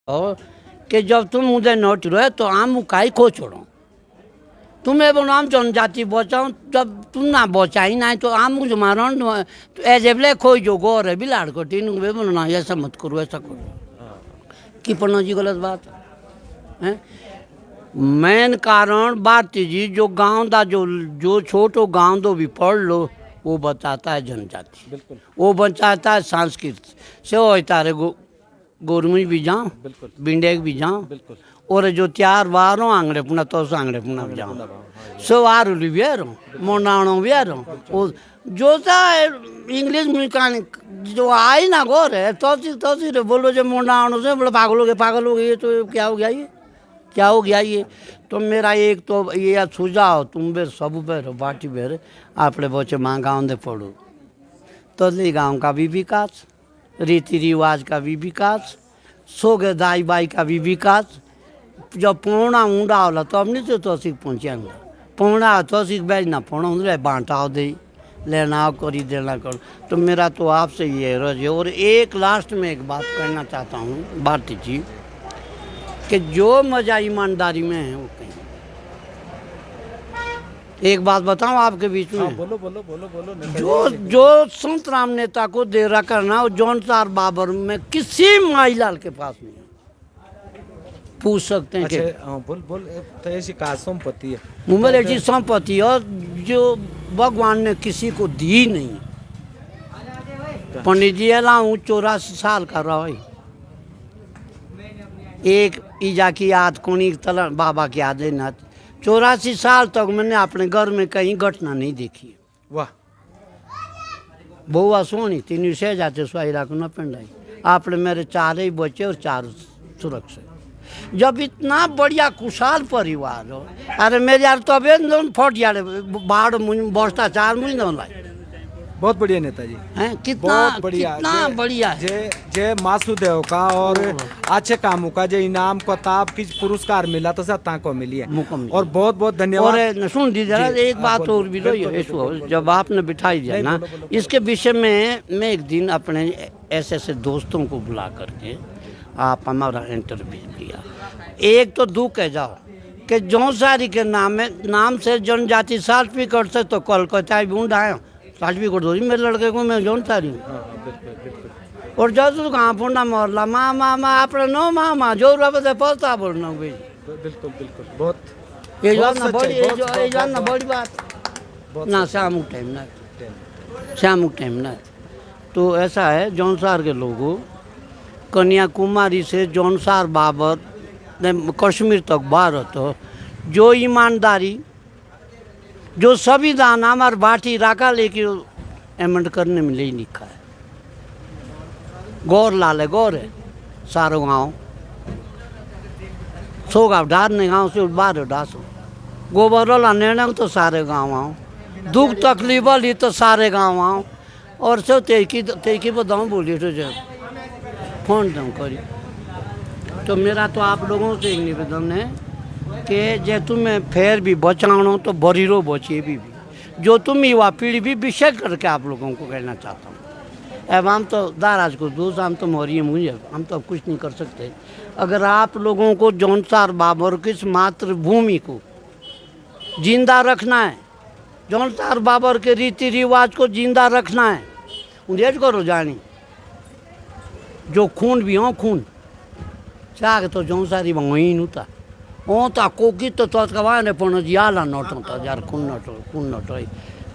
और कि जब तुम मुझे नोट रहे तो आम काई को छोड़ो तुम्हें बोलो आम जनजाति बचाओ जब तुम ना बचाई ना तो आम मुझे मारो एजेबले खोई जो गोर है बिलाड़ को तीन बोलो ना ऐसा मत करो ऐसा करो कि पन्ना जी गलत बात है। मेन कारण भारती जी जो गांव दा जो छोटो गांव दो भी पढ़ लो वो बताता है जनजाति, वो बताता है संस्कृत से हो तारे गोरमुज भी जाओ बिंडेक भी जाओ और जो त्यार वारों आंगड़े पुना तो आंगड़े पुना भी जाओ सो वार वेरो मोनाणो वेरो जो सा इंग्लिश में कहानी जो आई ना गोर है तो बोलो जो मोनाणो से बोलो पागल हो गए ये तो क्या हो गया ये क्या हो गया ये। तो मेरा एक तो ये सुझाव तुम बेर सब बेर बाटी बेर आपने बच्चे माँ गाँव दे पढ़ो तो गाँव का भी विकास रीति रिवाज का भी विकास सोगे दाई बाई का भी विकास जब पौना ऊँडा होला तो अब नहीं तो सीख पहुँचा पौना तो सीख बैठ ना पौना बांटाओ दे लेना करी देना करो। तो मेरा तो आपसे ये रज है। और एक लास्ट में एक बात कहना चाहता हूँ भारती जी कि जो मजा ईमानदारी में है वो कहीं। एक बात बताऊं आपके बीच में। बोलो बोलो बोलो बोलो जो संत राम नेता को दे रखा ना वो जौन सार बाबर में किसी माईलाल के पास नहीं पूछ सकते हैं। अच्छा, बोल बोल तो ऐसी का संपत्ति है मुंबई ऐसी संपत्ति है जो भगवान ने किसी को दी नहीं। पंडित जी अलाऊ 84 साल का रहा एक ईजा की याद कोनी तला बाबा की याद है ना 84 साल तक मैंने अपने घर में कहीं घटना नहीं देखी। वाह बहुआ सोनी तीन से जाते स्वाइरा को न पिंडाई आपने मेरे 4 ही बच्चे और 4 सुरक्षित। जब इतना बढ़िया खुशहाल परिवार हो अरे मेरे यार तो अबे फट यार बाढ़ भ्रष्टाचार मुझे लाई बहुत बढ़िया नेताजी हैं कितना बहुत बढ़िया कितना बढ़िया है। जे मासुदेव का और अच्छे कामों का जो इनाम किताब की पुरस्कार मिला तो सब को मिली है और बहुत बहुत धन्यवाद। और सुन दीजिए एक बात और भी लो जब आपने बिठाई दिया ना इसके विषय में मैं एक दिन अपने ऐसे दोस्तों को बुला करके आप हमारा इंटरव्यू किया। एक तो दुख है जाओ कि जौनसारी के नाम से जनजाति सर्टिफिकेट से तो कोलकाता भी आया सर्टिफिकेट दो मेरे लड़के को मैं जौनसारी हूँ और जब कहाँ फोना मोरला माँ मामा अपने नो मामा जो रुपये पता बोलना भाई बिल्कुल बिल्कुल बहुत ये जानना बड़ी बात ना शाम टाइम ना तो ऐसा है जौनसार के लोगों कन्याकुमारी से जौनसार बाबर कश्मीर तक भारत हो जो ईमानदारी जो संविधान हमारे बाटी रखा लेकिन एमेंड करने में नहीं लिखा है गौर लाल है गौर है सारो गाँव सो गाँव डारने गाँव से बारह डासो गोबर वाला निर्णय तो सारे गाँव आओ दुख तकलीफ वाली तो सारे गाँव आओ और सब तेकी बताऊँ बोलिए तो जब फोन दम करी। तो मेरा तो आप लोगों से एक निवेदन है कि जे तुम्हें फिर भी बचाओ तो बरीरो बचिए भी जो तुम युवा पीढ़ी भी विषय करके आप लोगों को कहना चाहता हूँ। अब हम तो दाराज को दोस्त हम तो मोरिए मुझे हम तो कुछ नहीं कर सकते। अगर आप लोगों को जौनसार बाबर की मातृभूमि को जिंदा रखना है जौनसार बाबर के रीति रिवाज को जिंदा रखना है उन्हें करो जानी जो खून भी हो खून चाह तो जौनसारी वहीं नूता ओ ता कोकी तो तत्का ने पण जियाला नोटो तो यार खून नोटो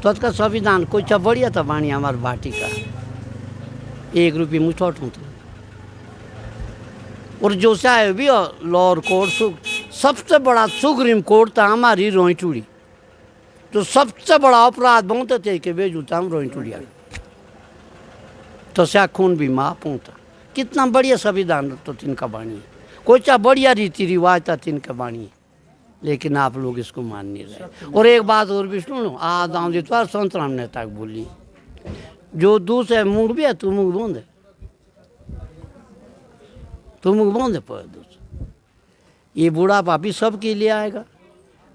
तत्का संविधान कोई चा बढ़िया था बाणी हमारे बाटी का 1 रुपये मुठोट तो और जो चाहे भी लोअर कोर्ट सबसे बड़ा सुग्रीम कोर्ट था हमारी रोईटूड़ी तो सबसे बड़ा अपराध बहुत थे कि बेजूता हम रोईटूड़िया तो क्या खून भी माफ होता कितना बढ़िया संविधान तो तिनका बाणी है कोई चा बढ़िया रीति रिवाज था तिनका बाणी लेकिन आप लोग इसको मान नहीं रहे। और एक बात और भी सुनो दाम जितवार संत राम नेता बोली जो दूसरे मुंह भी है तू मुंह बोंदे पर दूसरे ये बूढ़ापा भी सबके लिए आएगा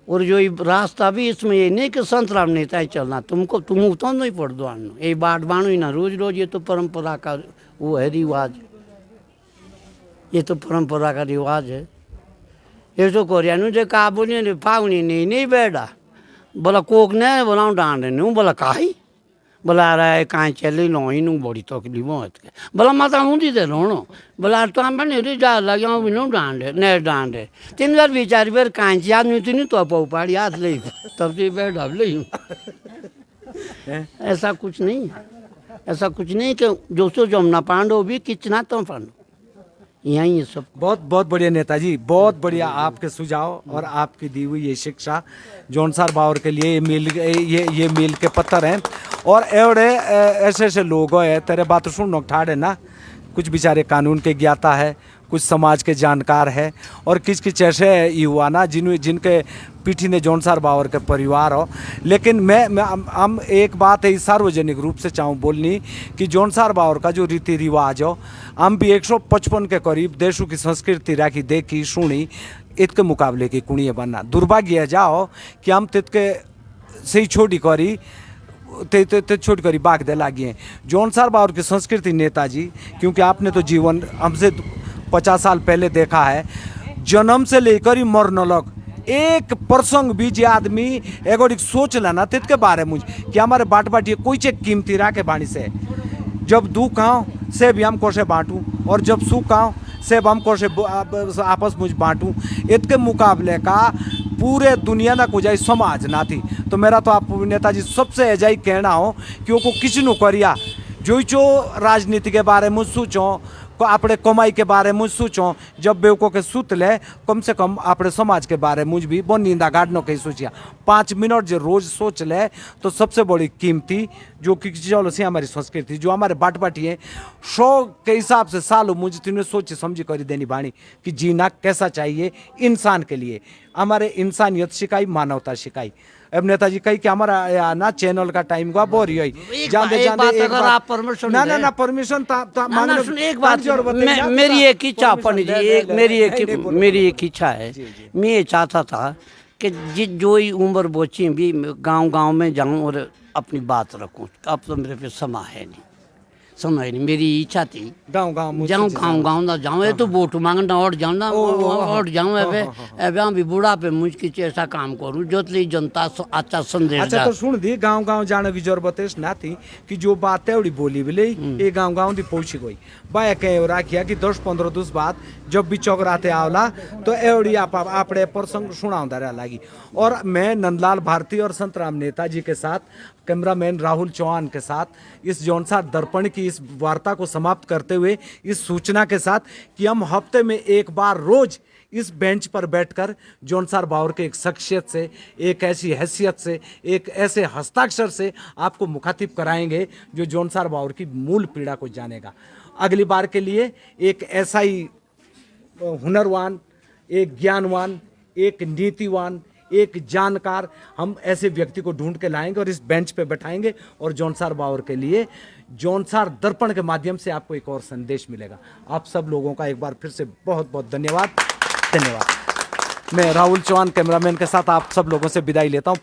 और जो रास्ता भी इसमें ये नहीं कि संत राम नेता ही चलना तुमको तुम तो नहीं पड़ दो ये बाट बाणु ही ना रोज रोज ये तो परंपरा का वो है रिवाज ये तो परंपरा का रिवाज है। ये तो कोरियानु जे का बोलिए ने पावनी नहीं बैठा बोला कोक ने बोला डांड ने बोला काई बोला रहा कहीं चली लो इन बड़ी तकलीफ होत के बोला माता हूँ दी दे रोनो बोला तो हम बने जा लगे भी नो डांडे ने डांडे 3 बार विचार बार कहीं आदमी तो नहीं तो पाड़ी हाथ ले तब से बैठ ले ऐसा कुछ नहीं है। ऐसा कुछ नहीं कि जो सो जमुना पांडो भी कितना तुम पांडो यही ये सब। बहुत बहुत बढ़िया नेताजी, बहुत बढ़िया आपके सुझाव और आपकी दी हुई ये शिक्षा जौनसार बावर के लिए ये मील के पत्थर हैं। और एवढे ऐसे ऐसे लोग है तेरे बात सुन ठाड़े ना, कुछ बेचारे कानून के ज्ञाता है, कुछ समाज के जानकार है और किच ऐसे युवा ना जिनके पीठी ने जौनसार बावर के परिवार हो। लेकिन मैं हम एक बात है सार्वजनिक रूप से चाहूँ बोलनी कि जौनसार बावर का जो रीति रिवाज हो हम भी 155 के करीब देशों की संस्कृति राखी देखी सुनी, इसके मुकाबले की कुणिए बनना दुर्भाग्य है जाओ कि हम तितके से ही छोटी करी ते छोट करी बाग दे लागी हैं जौनसार बावर की संस्कृति। नेताजी क्योंकि आपने तो जीवन हमसे 50 साल पहले देखा है, जन्म से लेकर ही मरने लग एक प्रसंग भी जे आदमी एगो सोच लेना तितके बारे में कि हमारे बाट बाटिए कोई चेक कीमती रहा के बाणी से जब दुख आओ से भी हम कोसे बांटूं और जब सुख आओ से हम कोसे आपस मुझ बांटूं। इसके मुकाबले का पूरे दुनिया ना को जाए समाज ना थी। तो मेरा तो आप नेताजी सबसे एजाई कहना हो कि वो किसी नु करिया जो राजनीति के बारे में सोचो अपने कमाई के बारे में सोचो, जब बेवको के सुत ले कम से कम अपने समाज के बारे में भी वो नींदा गाड़नो कहीं सोचिया 5 मिनट जो रोज सोच ले तो सबसे बड़ी कीमती जो कि चलो सी हमारी संस्कृति जो हमारे बाट बाटी है 100 के हिसाब से सालों मुझे तुमने सोची समझी करी देनी बाणी कि जीना कैसा चाहिए इंसान के लिए, हमारे इंसानियत सिखाई, मानवता सिखाई। अब नेताजी कही कि हमारा ना चैनल का टाइम हुआ बोर ही जाते जाते अगर आप परमिशन ना परमिशन एक बात मेरी एक इच्छा पंडित जी, एक मेरी एक इच्छा है। मैं ये चाहता था कि जो ही उम्र बची भी गांव में जाऊं और अपनी बात रखूं। अब तो मेरे पे समय है नहीं, समय नहीं। मेरी इच्छा थी गाँव ना जाऊँ, ये तो वोट मांगना और जाऊँ ना और जाऊँ एवं भी बूढ़ा पे मुझ किसी ऐसा काम करूँ जोतली जनता अच्छा संदेश। अच्छा तो सुन दी गाँव जाने की जरूरत है ना थी कि जो बात है उड़ी बोली भी ये गाँव दी पहुंची गई बाय कहीं राखिया कि 10-15 दिवस बाद जब भी चौकराते आवला तो एवड़ी आपड़े प्रसंग सुनाऊंदा रहा लगी। और मैं नंदलाल भारती और संतराम नेताजी के साथ कैमरामैन राहुल चौहान के साथ इस जौनसार दर्पण की इस वार्ता को समाप्त करते हुए इस सूचना के साथ कि हम हफ्ते में एक बार रोज इस बेंच पर बैठकर जौनसार बावर के एक शख्सियत से, एक ऐसी हैसियत से, एक ऐसे हस्ताक्षर से आपको मुखातिब कराएंगे जो जौनसार बावर की मूल पीड़ा को जानेगा। अगली बार के लिए एक ऐसा ही हुनरवान, एक ज्ञानवान, एक नीतिवान, एक जानकार हम ऐसे व्यक्ति को ढूंढ के लाएंगे और इस बेंच पे बैठाएंगे और जौनसार बावर के लिए जौनसार दर्पण के माध्यम से आपको एक और संदेश मिलेगा। आप सब लोगों का एक बार फिर से बहुत बहुत धन्यवाद। मैं राहुल चौहान कैमरामैन के साथ आप सब लोगों से विदाई लेता हूँ।